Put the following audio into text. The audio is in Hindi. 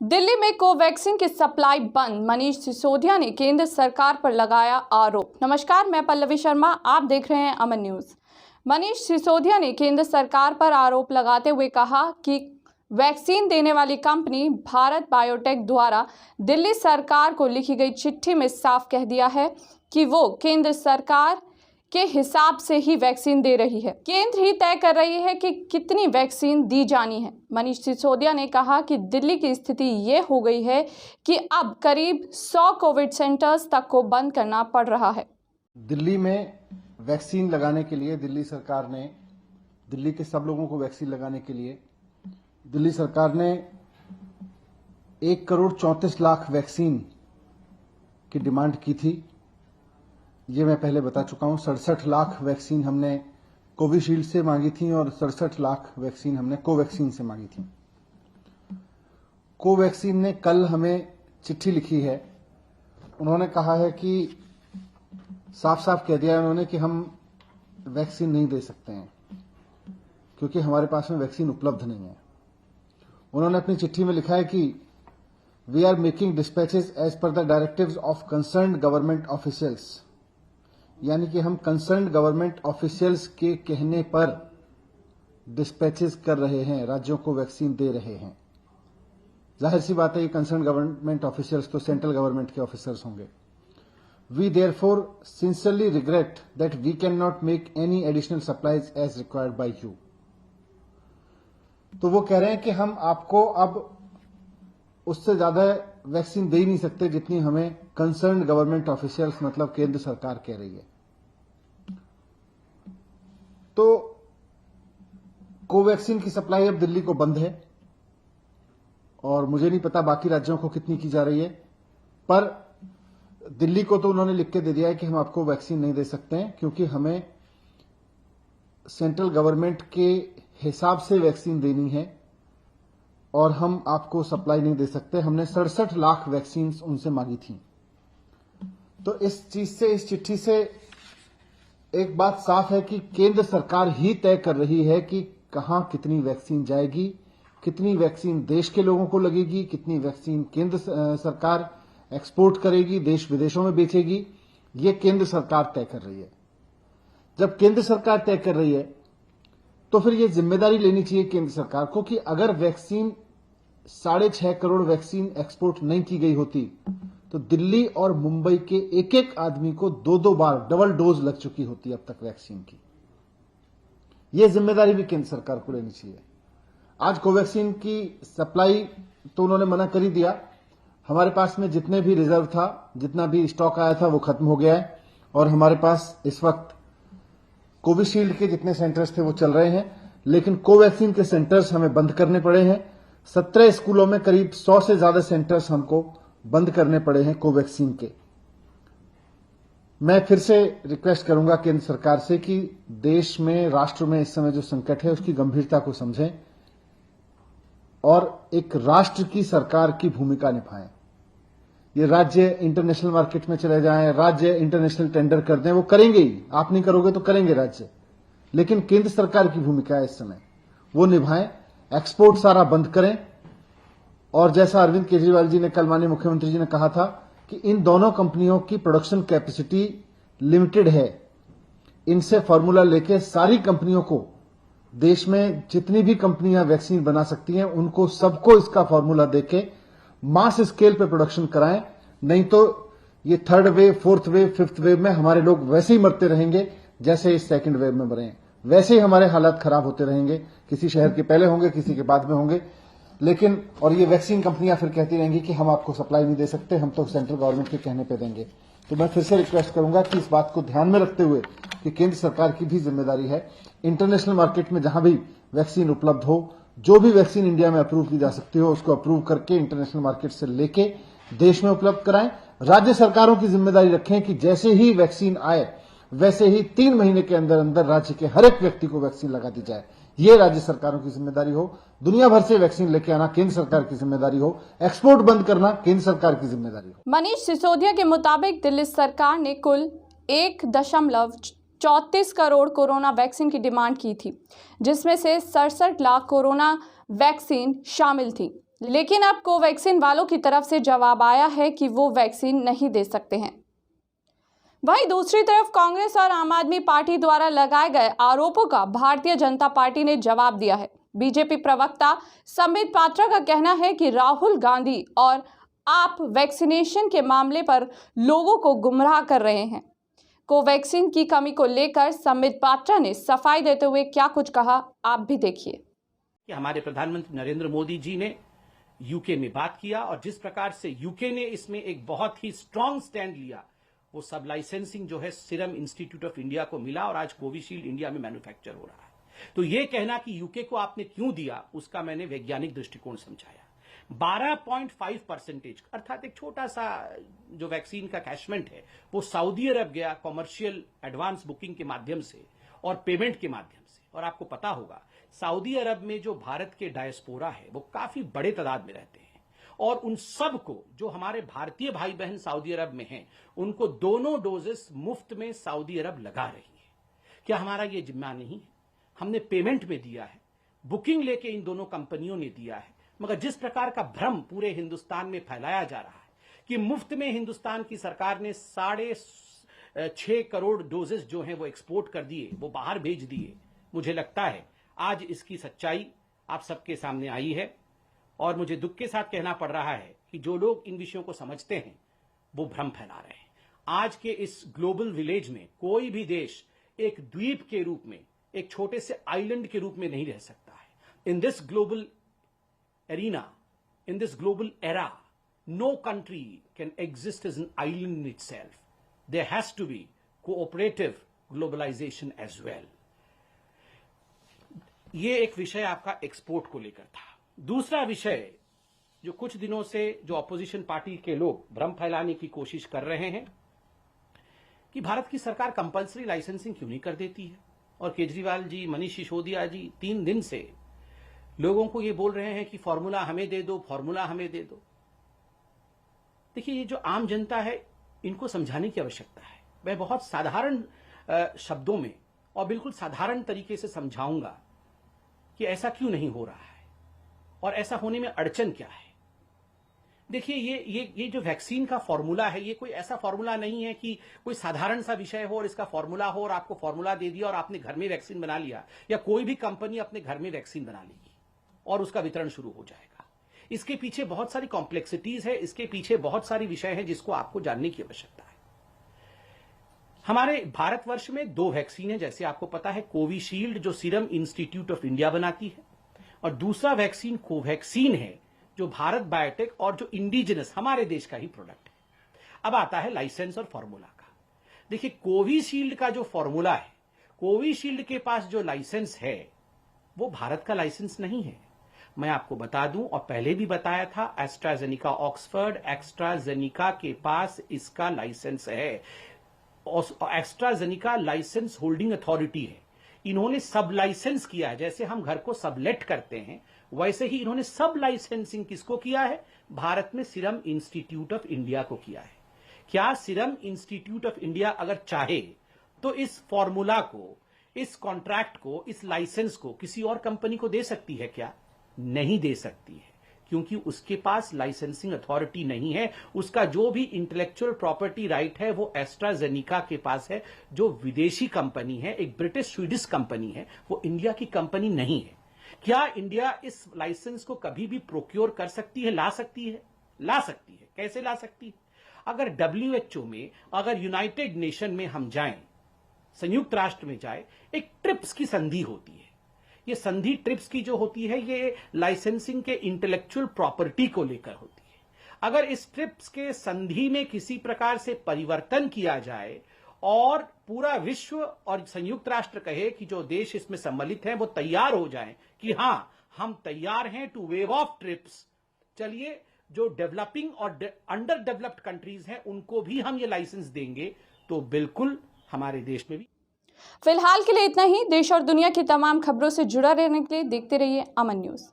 दिल्ली में कोवैक्सीन की सप्लाई बंद, मनीष सिसोदिया ने केंद्र सरकार पर लगाया आरोप। नमस्कार, मैं पल्लवी शर्मा, आप देख रहे हैं अमन न्यूज। मनीष सिसोदिया ने केंद्र सरकार पर आरोप लगाते हुए कहा कि वैक्सीन देने वाली कंपनी भारत बायोटेक द्वारा दिल्ली सरकार को लिखी गई चिट्ठी में साफ कह दिया है कि वो केंद्र सरकार के हिसाब से ही वैक्सीन दे रही है। केंद्र ही तय कर रही है कि कितनी वैक्सीन दी जानी है। मनीष सिसोदिया ने कहा कि दिल्ली की स्थिति ये हो गई है कि अब करीब 100 कोविड सेंटर्स तक को बंद करना पड़ रहा है। दिल्ली में वैक्सीन लगाने के लिए दिल्ली सरकार ने, दिल्ली के सब लोगों को वैक्सीन लगाने के लिए दिल्ली सरकार ने 1,34,00,000 वैक्सीन की डिमांड की थी। ये मैं पहले बता चुका हूं। 67 लाख वैक्सीन हमने कोविशील्ड से मांगी थी और 67 लाख वैक्सीन हमने कोवैक्सीन से मांगी थी। कोवैक्सीन ने कल हमें चिट्ठी लिखी है। उन्होंने कहा है कि साफ साफ कह दिया है उन्होंने कि हम वैक्सीन नहीं दे सकते हैं क्योंकि हमारे पास में वैक्सीन उपलब्ध नहीं है। उन्होंने अपनी चिट्ठी में लिखा है कि we are making dispatches as per the directives of concerned government officials, यानी कि हम कंसर्न्ड गवर्नमेंट ऑफिशियल्स के कहने पर डिस्पैचेस कर रहे हैं, राज्यों को वैक्सीन दे रहे हैं। जाहिर सी बात है, ये कंसर्न्ड गवर्नमेंट ऑफिशियल्स तो सेंट्रल गवर्नमेंट के ऑफिसर्स होंगे। We therefore sincerely regret that we can not make any additional supplies as required by you. तो वो कह रहे हैं कि हम आपको अब उससे ज्यादा वैक्सीन दे ही नहीं सकते जितनी हमें कंसर्न्ड गवर्नमेंट ऑफिशियल्स मतलब केंद्र सरकार कह रही है। तो कोवैक्सीन की सप्लाई अब दिल्ली को बंद है और मुझे नहीं पता बाकी राज्यों को कितनी की जा रही है, पर दिल्ली को तो उन्होंने लिख के दे दिया है कि हम आपको वैक्सीन नहीं दे सकते हैं क्योंकि हमें सेंट्रल गवर्नमेंट के हिसाब से वैक्सीन देनी है और हम आपको सप्लाई नहीं दे सकते। हमने 67 लाख वैक्सीन उनसे मांगी थी। तो इस चीज से, इस चिट्ठी से एक बात साफ है कि केंद्र सरकार ही तय कर रही है कि कहां कितनी वैक्सीन जाएगी, कितनी वैक्सीन देश के लोगों को लगेगी, कितनी वैक्सीन केंद्र सरकार एक्सपोर्ट करेगी, देश विदेशों में बेचेगी। ये केंद्र सरकार तय कर रही है। जब केंद्र सरकार तय कर रही है तो फिर ये जिम्मेदारी लेनी चाहिए केंद्र सरकार को कि अगर वैक्सीन 6.5 करोड़ वैक्सीन एक्सपोर्ट नहीं की गई होती तो दिल्ली और मुंबई के एक एक आदमी को 2-2 बार डबल डोज लग चुकी होती अब तक वैक्सीन की। यह जिम्मेदारी भी केंद्र सरकार को लेनी चाहिए। आज कोवैक्सीन की सप्लाई तो उन्होंने मना कर ही दिया। हमारे पास में जितने भी रिजर्व था, जितना भी स्टॉक आया था वो खत्म हो गया है और हमारे पास इस वक्त कोविशील्ड के जितने सेंटर्स थे वो चल रहे हैं, लेकिन कोवैक्सीन के सेंटर्स हमें बंद करने पड़े हैं। 17 स्कूलों में करीब 100 से ज्यादा सेंटर्स हमको बंद करने पड़े हैं कोवैक्सीन के। मैं फिर से रिक्वेस्ट करूंगा केंद्र सरकार से कि देश में, राष्ट्र में इस समय जो संकट है उसकी गंभीरता को समझें और एक राष्ट्र की सरकार की भूमिका निभाएं। ये राज्य इंटरनेशनल मार्केट में चले जाएं, राज्य इंटरनेशनल टेंडर कर दें, वो करेंगे ही। आप नहीं करोगे तो करेंगे राज्य, लेकिन केंद्र सरकार की भूमिका है इस समय, वो निभाएं। एक्सपोर्ट सारा बंद करें और जैसा अरविंद केजरीवाल जी ने कल माननीय मुख्यमंत्री जी ने कहा था कि इन दोनों कंपनियों की प्रोडक्शन कैपेसिटी लिमिटेड है, इनसे फॉर्मूला लेके सारी कंपनियों को, देश में जितनी भी कंपनियां वैक्सीन बना सकती हैं उनको सबको इसका फॉर्मूला देके मास स्केल पे प्रोडक्शन कराएं। नहीं तो ये 3rd wave, 4th wave, 5th wave में हमारे लोग वैसे ही मरते रहेंगे जैसे इस 2nd वेव में मरे हैं। वैसे ही हमारे हालात खराब होते रहेंगे, किसी शहर के पहले होंगे, किसी के बाद में होंगे। लेकिन और ये वैक्सीन कंपनियां फिर कहती रहेंगी कि हम आपको सप्लाई नहीं दे सकते, हम तो सेंट्रल गवर्नमेंट के कहने पे देंगे। तो मैं फिर से रिक्वेस्ट करूंगा कि इस बात को ध्यान में रखते हुए कि केंद्र सरकार की भी जिम्मेदारी है, इंटरनेशनल मार्केट में जहां भी वैक्सीन उपलब्ध हो, जो भी वैक्सीन इंडिया में अप्रूव की जा सकती हो उसको अप्रूव करके इंटरनेशनल मार्केट से लेके देश में उपलब्ध कराएं। राज्य सरकारों की जिम्मेदारी रखें कि जैसे ही वैक्सीन आए वैसे ही 3 महीने के अंदर अंदर राज्य के हर एक व्यक्ति को वैक्सीन लगा दी जाए। ये राज्य सरकारों की जिम्मेदारी हो। दुनिया भर से वैक्सीन लेके आना केंद्र सरकार की जिम्मेदारी हो। एक्सपोर्ट बंद करना केंद्र सरकार की जिम्मेदारी हो। मनीष सिसोदिया के मुताबिक दिल्ली सरकार ने कुल 1.34 करोड़ कोरोना वैक्सीन की डिमांड की थी, जिसमें से 67 लाख कोरोना वैक्सीन शामिल थी। लेकिन अब कोवैक्सीन वालों की तरफ से जवाब आया है कि वो वैक्सीन नहीं दे सकते हैं। वहीं दूसरी तरफ कांग्रेस और आम आदमी पार्टी द्वारा लगाए गए आरोपों का भारतीय जनता पार्टी ने जवाब दिया है। बीजेपी प्रवक्ता संबित पात्रा का कहना है कि राहुल गांधी और आप वैक्सीनेशन के मामले पर लोगों को गुमराह कर रहे हैं। कोवैक्सीन की कमी को लेकर संबित पात्रा ने सफाई देते हुए क्या कुछ कहा, आप भी देखिए। कि हमारे प्रधानमंत्री नरेंद्र मोदी जी ने यूके में बात किया और जिस प्रकार से यूके ने इसमें एक बहुत ही स्ट्रांग स्टैंड लिया, वो सब लाइसेंसिंग जो है सीरम इंस्टीट्यूट ऑफ इंडिया को मिला और आज कोविशील्ड इंडिया में मैन्युफैक्चर हो रहा है। तो ये कहना कि यूके को आपने क्यों दिया, उसका मैंने वैज्ञानिक दृष्टिकोण समझाया। 12.5% अर्थात एक छोटा सा जो वैक्सीन का कैशमेंट है वो सऊदी अरब गया कॉमर्शियल एडवांस बुकिंग के माध्यम से और पेमेंट के माध्यम से। और आपको पता होगा सऊदी अरब में जो भारत के डायस्पोरा है वो काफी बड़े तादाद में रहते हैं और उन सब को जो हमारे भारतीय भाई बहन सऊदी अरब में हैं उनको दोनों डोजेस मुफ्त में सऊदी अरब लगा रही है। क्या हमारा ये जिम्मा नहीं है? हमने पेमेंट में दिया है, बुकिंग लेके इन दोनों कंपनियों ने दिया है। मगर जिस प्रकार का भ्रम पूरे हिंदुस्तान में फैलाया जा रहा है कि मुफ्त में हिंदुस्तान की सरकार ने 6.5 करोड़ डोजेस जो हैं वो एक्सपोर्ट कर दिए, वो बाहर भेज दिए, मुझे लगता है आज इसकी सच्चाई आप सबके सामने आई है। और मुझे दुख के साथ कहना पड़ रहा है कि जो लोग इन विषयों को समझते हैं वो भ्रम फैला रहे हैं। आज के इस ग्लोबल विलेज में कोई भी देश एक द्वीप के रूप में, एक छोटे से आइलैंड के रूप में नहीं रह सकता है। In this global arena, in this global era, no country can exist as an island in itself. There has to be cooperative globalization as well. ये एक विषय आपका एक्सपोर्ट को लेकर था। दूसरा विषय जो कुछ दिनों से जो ऑपोजिशन पार्टी के लोग भ्रम फैलाने की कोशिश कर रहे हैं कि भारत की सरकार कंपल्सरी लाइसेंसिंग क्यों नहीं कर देती है। और केजरीवाल जी, मनीष सिसोदिया जी 3 दिन से लोगों को ये बोल रहे हैं कि फॉर्मूला हमें दे दो, फॉर्मूला हमें दे दो। देखिए, ये जो आम जनता है इनको समझाने की आवश्यकता है। मैं बहुत साधारण शब्दों में और बिल्कुल साधारण तरीके से समझाऊंगा कि ऐसा क्यों नहीं हो रहा है और ऐसा होने में अड़चन क्या है। देखिए, ये जो वैक्सीन का फॉर्मूला है ये कोई ऐसा फॉर्मूला नहीं है कि कोई साधारण सा विषय हो और इसका फॉर्मूला हो और आपको फॉर्मूला दे दिया और आपने घर में वैक्सीन बना लिया, या कोई भी कंपनी अपने घर में वैक्सीन बना लेगी और उसका वितरण शुरू हो जाएगा। इसके पीछे बहुत सारी कॉम्प्लेक्सिटीज है, इसके पीछे बहुत सारी विषय हैं जिसको आपको जानने की आवश्यकता है। हमारे भारतवर्ष में 2 वैक्सीन है, जैसे आपको पता है, कोविशील्ड जो सीरम इंस्टीट्यूट ऑफ इंडिया बनाती है और दूसरा वैक्सीन कोवैक्सीन है जो भारत बायोटेक और जो इंडिजिनस हमारे देश का ही प्रोडक्ट है। अब आता है लाइसेंस और फॉर्मूला का। देखिए, कोविशील्ड का जो फॉर्मूला है, कोविशील्ड के पास जो लाइसेंस है वो भारत का लाइसेंस नहीं है। मैं आपको बता दूं और पहले भी बताया था, एस्ट्राजेनिका ऑक्सफोर्ड एस्ट्राजेनिका के पास इसका लाइसेंस है। एस्ट्राजेनिका लाइसेंस होल्डिंग अथॉरिटी है। इन्होंने सब लाइसेंस किया है। जैसे हम घर को सबलेट करते हैं वैसे ही इन्होंने सब लाइसेंसिंग किसको किया है? भारत में सीरम इंस्टीट्यूट ऑफ इंडिया को किया है। क्या सीरम इंस्टीट्यूट ऑफ इंडिया अगर चाहे तो इस फॉर्मूला को, इस कॉन्ट्रैक्ट को, इस लाइसेंस को किसी और कंपनी को दे सकती है क्या? नहीं दे सकती है, क्योंकि उसके पास लाइसेंसिंग अथॉरिटी नहीं है। उसका जो भी इंटेलेक्चुअल प्रॉपर्टी राइट है वो एस्ट्राजेनिका के पास है, जो विदेशी कंपनी है, एक ब्रिटिश स्वीडिश कंपनी है, वो इंडिया की कंपनी नहीं है। क्या इंडिया इस लाइसेंस को कभी भी प्रोक्योर कर सकती है? ला सकती है, ला सकती है। कैसे ला सकती है? अगर WHO में, अगर यूनाइटेड नेशन में हम जाएं, संयुक्त राष्ट्र में जाए, एक ट्रिप्स की संधि होती है। ये संधि ट्रिप्स की जो होती है ये लाइसेंसिंग के इंटेलेक्चुअल प्रॉपर्टी को लेकर होती है। अगर इस ट्रिप्स के संधि में किसी प्रकार से परिवर्तन किया जाए और पूरा विश्व और संयुक्त राष्ट्र कहे कि जो देश इसमें सम्मिलित हैं वो तैयार हो जाएं कि हां हम तैयार हैं टू वेव ऑफ ट्रिप्स, चलिए जो डेवलपिंग और अंडर डेवलप्ड कंट्रीज हैं उनको भी हम ये लाइसेंस देंगे, तो बिल्कुल हमारे देश में भी। फिलहाल के लिए इतना ही। देश और दुनिया की तमाम खबरों से जुड़ा रहने के लिए देखते रहिए अमन न्यूज़।